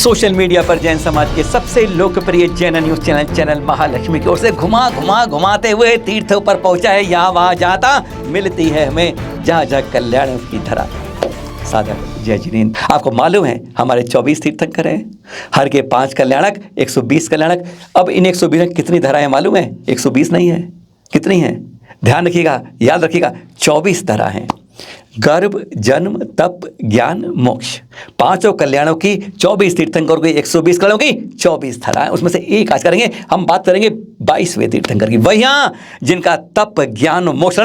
Social media पर जैन समाज के सबसे लोकप्रिय जैन न्यूज चैनल महालक्ष्मी की ओर से घुमाते हुए तीर्थों पर पहुंचा है। यहाँ वहाँ जाता मिलती है हमें जहाँ जहाँ कल्याण की धरा। साधक जय जिनेन्द्र, आपको मालूम है हमारे 24 तीर्थंकर हैं, हर के 5 कल्याणक, 120 कल्याणक। अब इन 120 में कितनी धराएं मालूम है? 120 नहीं है, कितनी है? ध्यान रखिएगा, याद रखिएगा, 24 धरा हैं। गर्भ, जन्म, तप, ज्ञान, मोक्ष, 5 कल्याणों की 24 तीर्थंकर की 120 कल्याणों की 24 धराएं। उसमें से एक आज करेंगे, हम बात करेंगे 22वें तीर्थंकर की, वही जिनका तप, ज्ञान, मोक्ष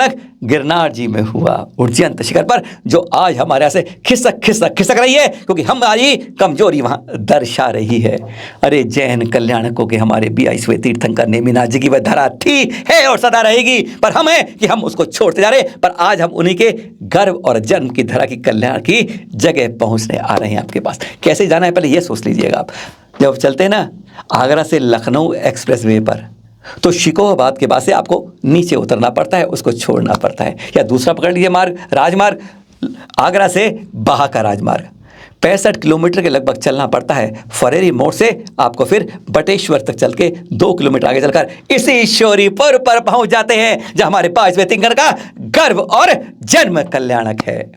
गिरनार जी में हुआ, उज्जैन शिखर पर, जो आज हमारे यहाँ से खिसक रही है, क्योंकि हमारी कमजोरी वहाँ दर्शा रही है। अरे जैन कल्याणकों के हमारे 22वें तीर्थंकर नेमिनाथ जी की वह धरा थी, है और सदा रहेगी, पर हम हैं कि हम उसको छोड़ते जा रहे। पर आज हम उन्हीं के गर्भ और जन्म की धरा की कल्याण की जगह पहुंचने आ रहे हैं आपके पास। कैसे जाना है पहले ये सोच लीजिएगा आप। जब चलते हैं ना आगरा से लखनऊ एक्सप्रेस वे पर, तो शिकोहाबाद के बाद से आपको नीचे उतरना पड़ता है, उसको छोड़ना पड़ता है, या दूसरा पकड़ लीजिए मार्ग, राजमार्ग, आगरा से बहा का राजमार्ग 65 किलोमीटर के लगभग चलना पड़ता है। फरेरी मोड़ से आपको फिर बटेश्वर तक चल के 2 किलोमीटर आगे चलकर इसी शौरीपुर पर पहुंच जाते हैं, जहां हमारे 5वें तीर्थंकर का गर्भ और जन्म कल्याणक है।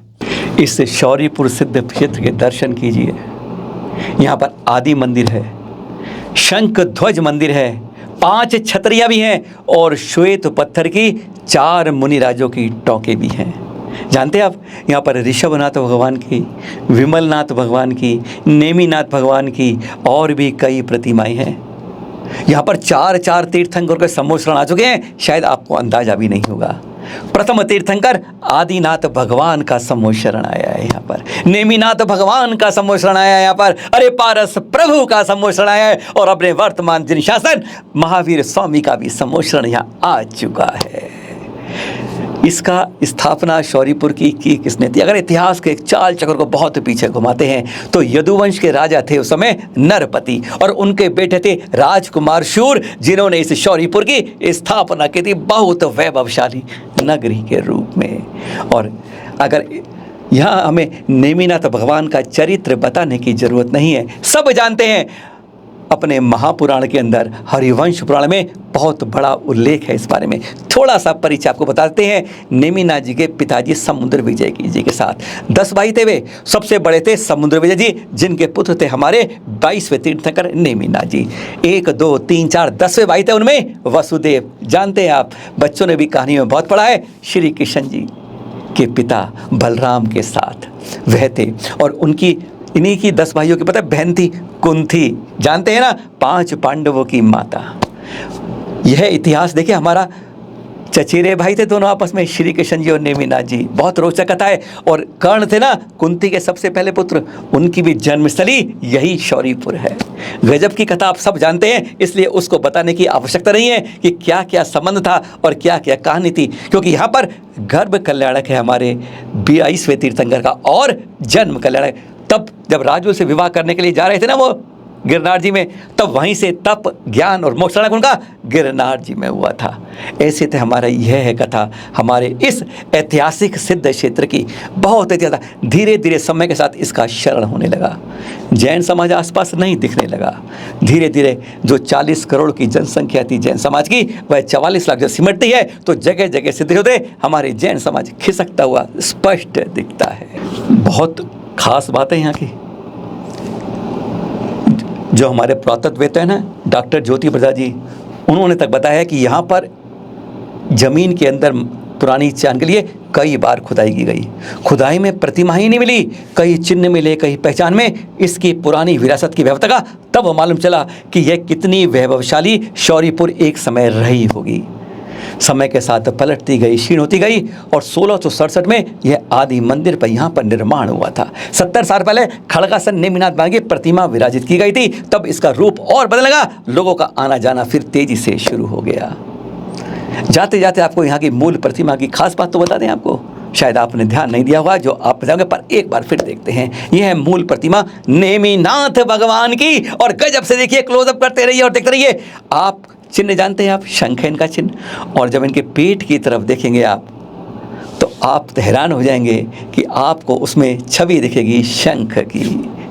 इस शौरीपुर सिद्ध क्षेत्र के दर्शन कीजिए। यहाँ पर आदि मंदिर है, शंख ध्वज मंदिर है, 5 छतरियाँ भी हैं और श्वेत पत्थर की 4 मुनिराजों की टोंके भी हैं। जानते हैं आप, यहाँ पर ऋषभनाथ भगवान की, विमलनाथ भगवान की, नेमिनाथ भगवान की और भी कई प्रतिमाएं हैं। यहाँ पर 4 तीर्थंकर के सम्मोहन आ चुके हैं, शायद आपको अंदाजा भी नहीं होगा। प्रथम तीर्थंकर आदिनाथ भगवान का सम्मोहन आया है यहाँ पर, नेमिनाथ भगवान का सम्मोहन आया है यहाँ पर, अरे पारस प्रभु का सम्मोहन आया है, और अपने वर्तमान जिन शासन महावीर स्वामी का भी सम्मोहन यहाँ आ चुका है। इसका स्थापना शौरीपुर की किसने थी? अगर इतिहास के एक चाल चक्र को बहुत पीछे घुमाते हैं तो यदुवंश के राजा थे उस समय नरपति, और उनके बेटे थे राजकुमार शूर, जिन्होंने इस शौरीपुर की स्थापना की थी बहुत वैभवशाली नगरी के रूप में। और अगर यहाँ हमें नेमिनाथ भगवान का चरित्र बताने की जरूरत नहीं है, सब जानते हैं। अपने महापुराण के अंदर हरिवंश पुराण में बहुत बड़ा उल्लेख है इस बारे में। थोड़ा सा परिचय आपको बताते हैं। नेमिनाथ जी के पिताजी समुद्र विजय जी के साथ 10 भाई थे वे। सबसे बड़े थे समुद्र विजय जी, जिनके पुत्र थे हमारे 22वें तीर्थंकर नेमिनाथ जी। 1, 2, 3, 4 10वें भाई थे, उनमें वसुदेव, जानते हैं आप, बच्चों ने भी कहानी में बहुत पढ़ा है, श्री कृष्ण जी के पिता बलराम के साथ वह थे। और उनकी इन्हीं की 10 भाइयों की पता बहन थी कुंती, जानते हैं ना, 5 पांडवों की माता। यह इतिहास देखिए, हमारा चचेरे भाई थे दोनों आपस में, श्री कृष्ण जी और नेमिनाथ जी। बहुत रोचक कथा है। और कर्ण थे ना कुंती के सबसे पहले पुत्र, उनकी भी जन्मस्थली यही शौरीपुर है। गजब की कथा आप सब जानते हैं, इसलिए उसको बताने की आवश्यकता नहीं है कि क्या क्या संबंध था और क्या क्या कहानी थी, क्योंकि यहाँ पर गर्भ कल्याणक है हमारे 22वें तीर्थंकर का, और जन्म कल्याणक। तब जब राजू से विवाह करने के लिए जा रहे थे ना वो गिरनार जी में, तब वहीं से तप, ज्ञान और मोक्ष उनका गिरनार जी में हुआ था। ऐसे थे हमारा यह है कथा हमारे इस ऐतिहासिक सिद्ध क्षेत्र की। बहुत ऐतिहासिक, धीरे धीरे समय के साथ इसका शरण होने लगा। जैन समाज आसपास नहीं दिखने लगा। धीरे धीरे जो 40 करोड़ की जनसंख्या थी जैन समाज की, वह 44 लाख जब सिमटती है तो जगह जगह सिद्ध होते हमारे जैन समाज खिसकता हुआ स्पष्ट दिखता है। बहुत खास बात है यहाँ की। जो हमारे पुरातत्ववेत्ता है ना डॉक्टर ज्योति प्रसाद जी, उन्होंने तक बताया कि यहाँ पर जमीन के अंदर पुरानी चांद के लिए कई बार खुदाई की गई। खुदाई में प्रतिमा ही नहीं मिली, कई चिन्ह मिले, कई पहचान में इसकी पुरानी विरासत की वैभवता का तब मालूम चला कि यह कितनी वैभवशाली शौरीपुर एक समय रही होगी। समय के साथ पलटती गई, क्षीण होती गई, और 1667 में यह आदि मंदिर पर यहाँ पर निर्माण हुआ था। 70 साल पहले खड़गासन नेमिनाथ बाबा की प्रतिमा विराजित की गई थी, तब इसका रूप और बदलने लगा। लोगों का आना जाना फिर तेजी से शुरू हो गया। जाते जाते आपको यहाँ की मूल प्रतिमा की खास बात तो बता दें आपको, शायद आपने ध्यान नहीं दिया होगा, जो आप बताओगे, पर एक बार फिर देखते हैं। यह है मूल प्रतिमा नेमिनाथ भगवान की, और गजब से देखिए, क्लोजअप करते रहिए और देखते रहिए। आप चिन्ह जानते हैं आप, शंख है इनका चिन्ह, और जब इनके पेट की तरफ देखेंगे आप तो आप तो हैरान हो जाएंगे कि आपको उसमें छवि दिखेगी शंख की,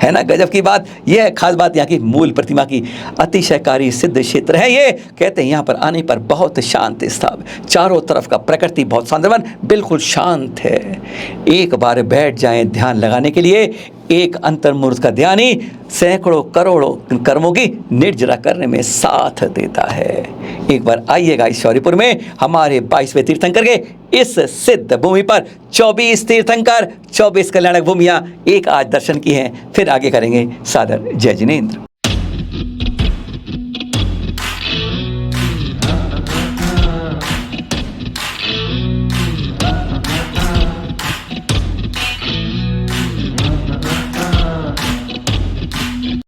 है ना। गजब की बात। यह है खास बात यहाँ की मूल प्रतिमा की। अतिशयकारी सिद्ध क्षेत्र है ये। कहते हैं यहाँ पर आने पर बहुत शांत स्थान, चारों तरफ का प्रकृति बहुत शांत, बिल्कुल शांत है। एक बार बैठ जाएं ध्यान लगाने के लिए, एक अंतर्मुहूर्त का ध्यान ही सैकड़ों करोड़ों कर्मों की निर्जरा करने में साथ देता है। एक बार आइएगा इस शौर्यपुर में हमारे 22वें तीर्थंकर के इस सिद्ध भूमि पर। 24 तीर्थंकर, 24 कल्याणक भूमियाँ एक आज दर्शन की हैं, फिर आगे करेंगे सादर। जय जिनेंद्र।